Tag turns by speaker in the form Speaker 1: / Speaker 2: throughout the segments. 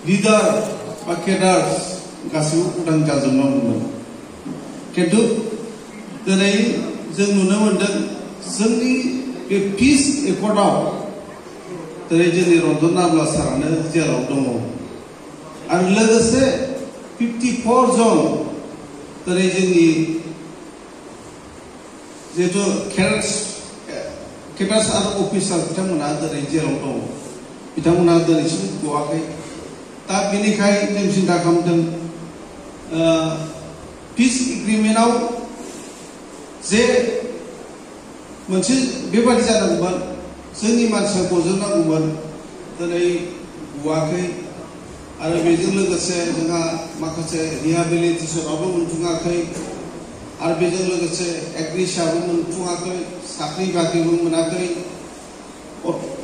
Speaker 1: leader बा केडार्स गासिबो उदां जाजोबनांगौमोन खिन्थु दिनै जों नुनो मोनदों जोंनि बे पिस एकर्डआव दिनै जोंनि रन्जन नाब्ला सारानो जेलाव दङ आरो लोगोसे 54 जन दिनै जोंनि जिहेतु केडार्स आरो अफिसार बिथांमोना दिनै जेलाव दङ बिथांमोना दिनैसिम गवाखै दा बेनिखाय जों सिन्था खालामदों पिस एग्रिमेन्टआव जे मोनसे बेबादि जानांगौमोन जोंनि मानसिया गजोबनांगौमोन दिनै गवाखै आरो बेजों लोगोसे जोंहा माखासे रिहाबिलिटेसनावबो मोनफुङाखै आरो बेजों लोगोसे एग्रिसाबो मोनफुङाखै साख्रि बाख्रिबो मोनाखै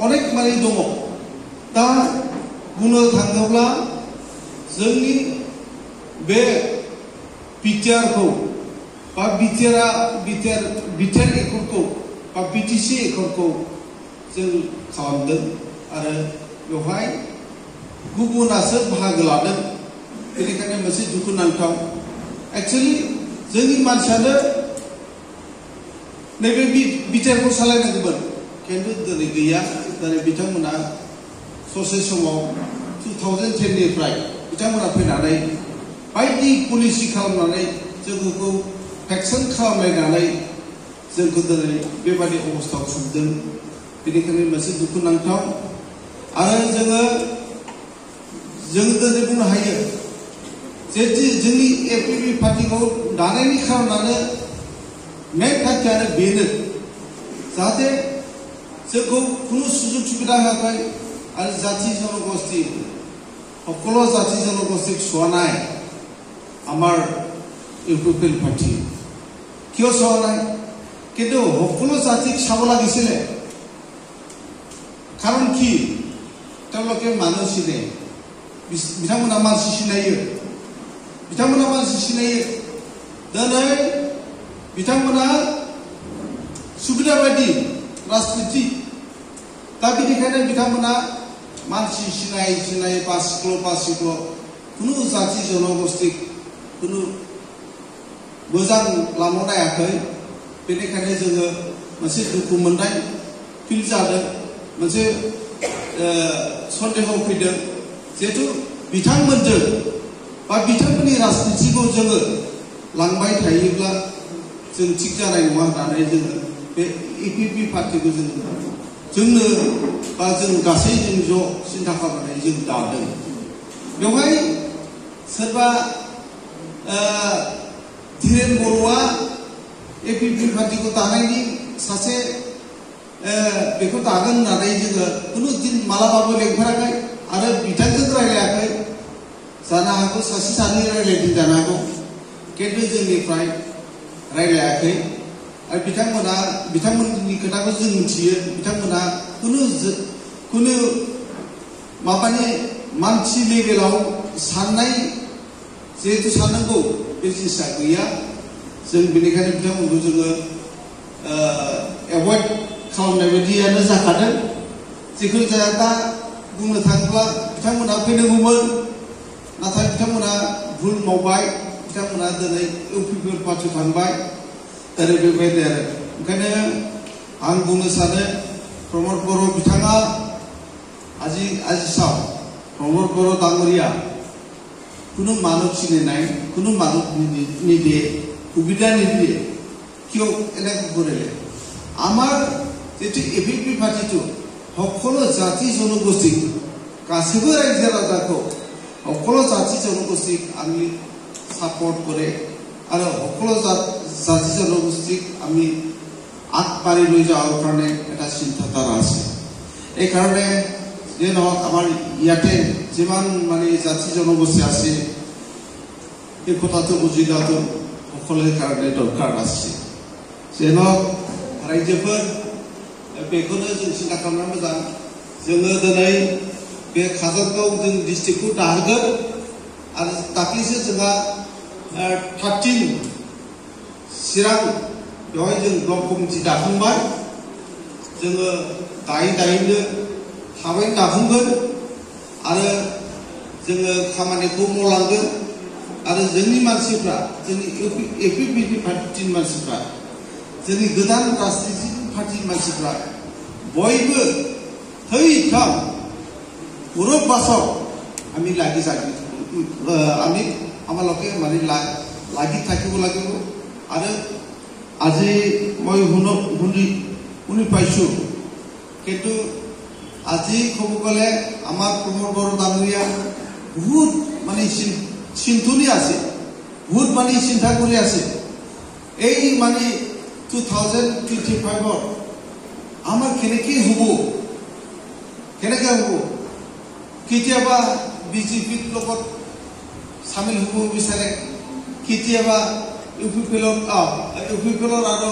Speaker 1: अनेक माने दङ दा बुंनो थाङोब्ला जोंनि बे बिटिआरखौ बा बिटिआर एकर्डखौ बा बिटिसि एकर्डखौ जों खालामदों आरो बेवहाय गुबुनासो बाहागो लादों बेनिखायनो मोनसे दुखुनांथाव एक्चुअली जोंनि मानसियानो नैबे बिटिआरखौ सालायनांगौमोन खिन्थु दिनै गैया दिनै बिथांमोना ससे समाव 2010 निफ्राय बिथांमोना फैनानै बायदि पलिसि खालामनानै जोंखौ फेक्सन खालामलायनानै जोंखौ दिनै बेबादि अबस्थायाव सुबुंदों बेनिखायनो मोनसे दुखुनांथाव आरो जोङो दिनै बुंनो हायो जे जोंनि एपिपि पार्टिखौ दानायनि खारनानो मेन थांखियानो बेनो जाहाथे जोंखौ खुनु सुजुग सुबिदा होआखै आरो जाति जनगोष्ठी সকলো জাতি জনগোষ্ঠীক চোৱা নাই আমাৰ ইউপিপিএল পাৰ্টি কিয় চোৱা নাই কিন্তু সকলো জাতিক চাব লাগিছিলে কাৰণ কি তেওঁলোকে মানুহ চিনে বিধানমন্ত্ৰী মানসি চিনাयो বিধানমন্ত্ৰী মানসি চিনাयो দিनै बिथांमोना सुबिदा बायदि राजनीति दा बेनिखायनो बिथांमोना मानसि सिनाय बासिख्ल' खुनु जाति जनगोष्ठी खुनु मोजां लामा नायाखै बेनिखायनो जोङो मोनसे दुखु मोननाय फिल जादों मोनसे सन्देह फैदों जिहेतु बिथांमोनजों बा बिथांमोननि राजनीतिखौ जोङो लांबाय थायोब्ला जों थिग जानाय नङा होननानै जोङो बे इपिपि पार्टिखौ जोंनो बा जों गासै जों ज' सिन्था खालामनानै जों दादों बेवहाय सोरबा धीरेन बर'आ एपिपि पार्टिखौ दानायनि सासे बेखौ दागोन होननानै जोङो खुनु दिन मालाबाबो लेंफेराखै आरो बिथांजों रायलायाखै जानो हागौ सासे सानै रायलायदों जानो हागौ खिन्थु जोंनिफ्राय रायलायाखै आरो बिथांमोननि खोथाखौ जों मिथियो बिथांमोना खुनु माबानि मानसि लेभेलाव साननाय जिहेतु साननांगौ बे जिनिसा गैया जों बेनिखायनो बिथांमोनखौ जोङो एभयड खालामनाय बायदियानो जाखादों जिखुनु जाया दा बुंनो थाङोब्ला बिथांमोना फैनांगौमोन नाथाय बिथांमोना भुल मावबाय बिथांमोना दिनै इउपिपिएल पार्टियाव थांबाय दिनै बेबायदि आरो ओंखायनो आं बुंनो सानो प्रमद बर' बिथाङा आजिसाव प्रमद बर' डांगरिया কোনো মানব চিনে নাই কোনো মানব নিদিয়ে সুবিধা নিদিয়ে কিয় এনেকৈ কৰিলে আমাৰ যেটো এপিপি পাৰ্টিটো সকলো জাতি জনগোষ্ঠী গাসैबो ৰাইজে ৰাজাকো সকলো জাতি জনগোষ্ঠীক আমি সাপোর্ট কৰে আৰু সকলো জাতি জনগোষ্ঠীক আমি আগবাঢ়ি লৈ যাওয়ার কাৰণে এটা চিন্তাধাৰা আছে এই কাৰণে যে নহওক আমাৰ ইয়াতে যিমান মানে জাতি জনগোষ্ঠী আছে এই কথাটো বুজি লোৱাটো সকলোৰে কাৰণে দৰকাৰ আছে যেন ৰাজ্যবোৰ बेखौनो जों सिन्था खालामना मोजां जोङो दिनै बे काजलगाव जों डिस्ट्रिक्टखौ दाहोगोन आरो दाख्लैसो जोंहा 13 चिरां बेवहाय जों ब्लक कमिटि दाखांबाय जोङो दायैनो थाबैनो दाफुंगोन आरो जोङो खामानिखौ मावलांगोन आरो जोंनि मानसिफ्रा जोंनि एपिपिपि पार्टिनि मानसिफ्रा जोंनि गोदान राजनितिक पार्टिनि मानसिफ्रा बयबो थै थाम मुरुब बासाव আমি লাগি যাবি আমি আমালোকে মানে লাগি থাকিব লাগিব আৰু আজি মই শুনি পাইছো কিন্তু আজি ক'ব গ'লে আমাৰ প্ৰমোদ বড়ো ডাঙৰীয়া বহুত মানে চিন্তনী আছে বহুত মানে চিন্তা কৰি আছে এই মানে 2025 আমাৰ কেনেকৈ হ'ব কেতিয়াবা বিজেপিৰ লগত সামিল হ'ব বিচাৰে কেতিয়াবা ইউপিপিলৰ আৰু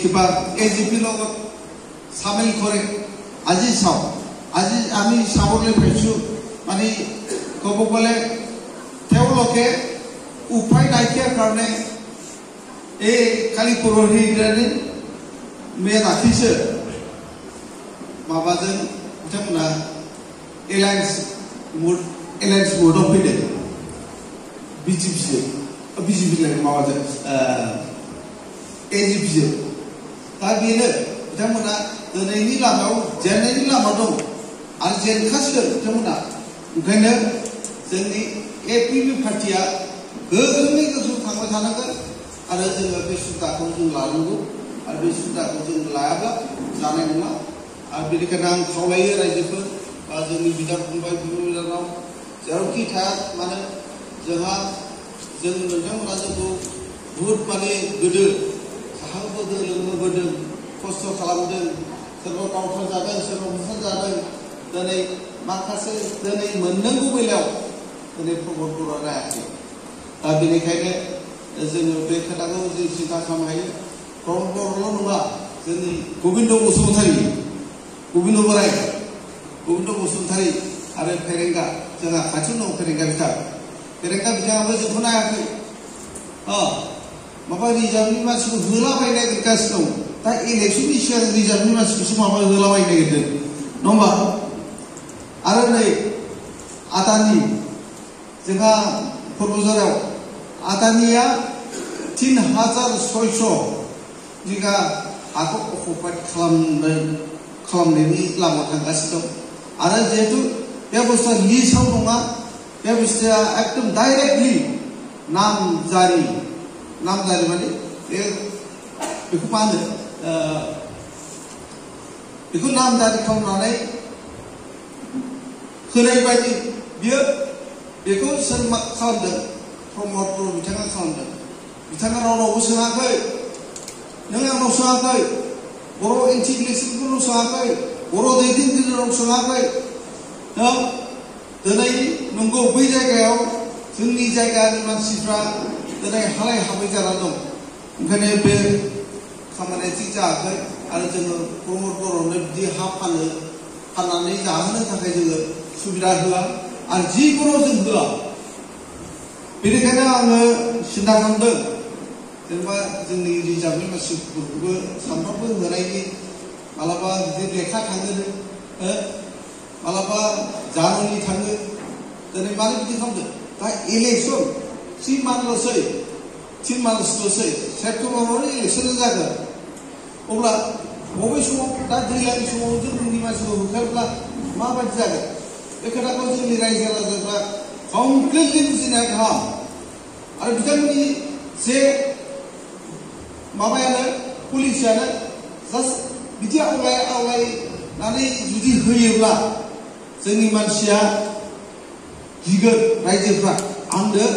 Speaker 1: কিবা এজিপিৰ লগত সামিল কৰে আজি চাওক আজি আমি চাবলৈ পাইছো মানে ক'ব গ'লে তেওঁলোকে উপায় নাইকিয়াৰ কাৰণে এই কালি পৰহি মেদ ৰাখিছে माबाजों बिथांमोना एलायन्स मोडआव फैदों बिजेपिजों माबाजों एजिपिजों दा बेनो बिथांमोना दिनैनि लामायाव जेननायनि लामा दं आरो जेनखासिगोन बिथांमोना ओंखायनो जोंनि एपिपि पार्टिया गोख्रोङै गोजौ थांबाय थानांगोन आरो जोङो बे सुबिदाखौ जों लानांगौ आरो बे सुबिदाखौ जों लायाब्ला जानाय नङा आरो बेनिखायनो आं खावलायो रायजोफोर बा जोंनि बिदा फंबाय बिब' बिनानाव जेरावखि थाया मानो जोंहा नोंथांमोना जोंखौ बुहुद माने गोदो जाहोबोदों लोंहोबोदों खस्थ' खालामदों सोरबा गावथार जादों सोरबा बुथार जादों दिनै माखासे दिनै मोननांगौ बेलायाव दिनै प्रमोद बर'आ रायाखै दा बेनिखायनो जोङो बे खोथाखौ जों सिन्था खालामनो हायो प्रमोद बर'ल' नङा जोंनि गबिन्द बसुमतारी गबिन्द बोराय गबिन्द बसुमतारी आरो फेरेंगा जोंहा खाथियाव दं फेरेंगा बिथाङाबो जोंखौ नायाखै माबा रिजार्भनि मानसिखौ होलाबायनो नागिरगासिनो दं दा इलेक्सननि सिगां रिजार्भनि मानसिखौसो माबा होलाबायनो नागिरदों नङा होमबा आरो नै आदानि जोंहा क'क्राझाराव आदानिया 3600 बिघा हाखौ अकुपाइड खालामनायनि लामायाव थांगासिनो दं आरो जिहेतु बे बुस्थुआ लिस्टआव नङा बे बुस्थुआ एकदम डाइरेक्टलि नामजारि माने बेखौ मा होनो बेखौ नामजारि खालामनानै होनाय बायदि बियो बेखौ सोर मा खालामदों प्रमोद बर' बिथाङा खालामदों बिथाङा रावनावबो सोङाखै नों आंनाव सोङाखै बर' इन्टिग्रेसनफोरनाव सोङाखै बर' दैदेनगिरिनाव सोङाखै दिनै नंगौ बै जायगायाव जोंनि जायगानि मानसिफ्रा दिनै हालाय हाबै जाना दं ओंखायनो बे खामानिया थिग जायाखै आरो जोङो प्रमोद बर'नो बिदि हा फाननानै जाहोनो थाखाय जोङो सुबिदा होआ आरो जिखुनु जों होआ बेनिखायनो आङो सिन्था खालामदों जेनेबा जोंनि रिजार्भनि मानसिफोरखौबो सानफ्रोमबो होनायनि मालाबा बिदि लेखा थाङो मालाबा जानुवारि थाङो दिनै मानो बिदि खालामदों दा इलेक्सन 3 मान्थल'सै सेप्तेम्बरावनो इलेक्सन जागोन अब्ला बबे समाव दा दैज्लांनि समाव जोंनि मानसिखौ होखारब्ला माबायदि जागोन बे खोथाखौ जोंनि रायजो राजाफ्रा कमप्लिटलि बुजिनाया गाहाम आरो बिथांमोननि जे माबायानो पलिसियानो जास्ट बिदि आवलायनानै जुदि होयोब्ला जोंनि मानसिया गिगोन रायजोफ्रा आंनो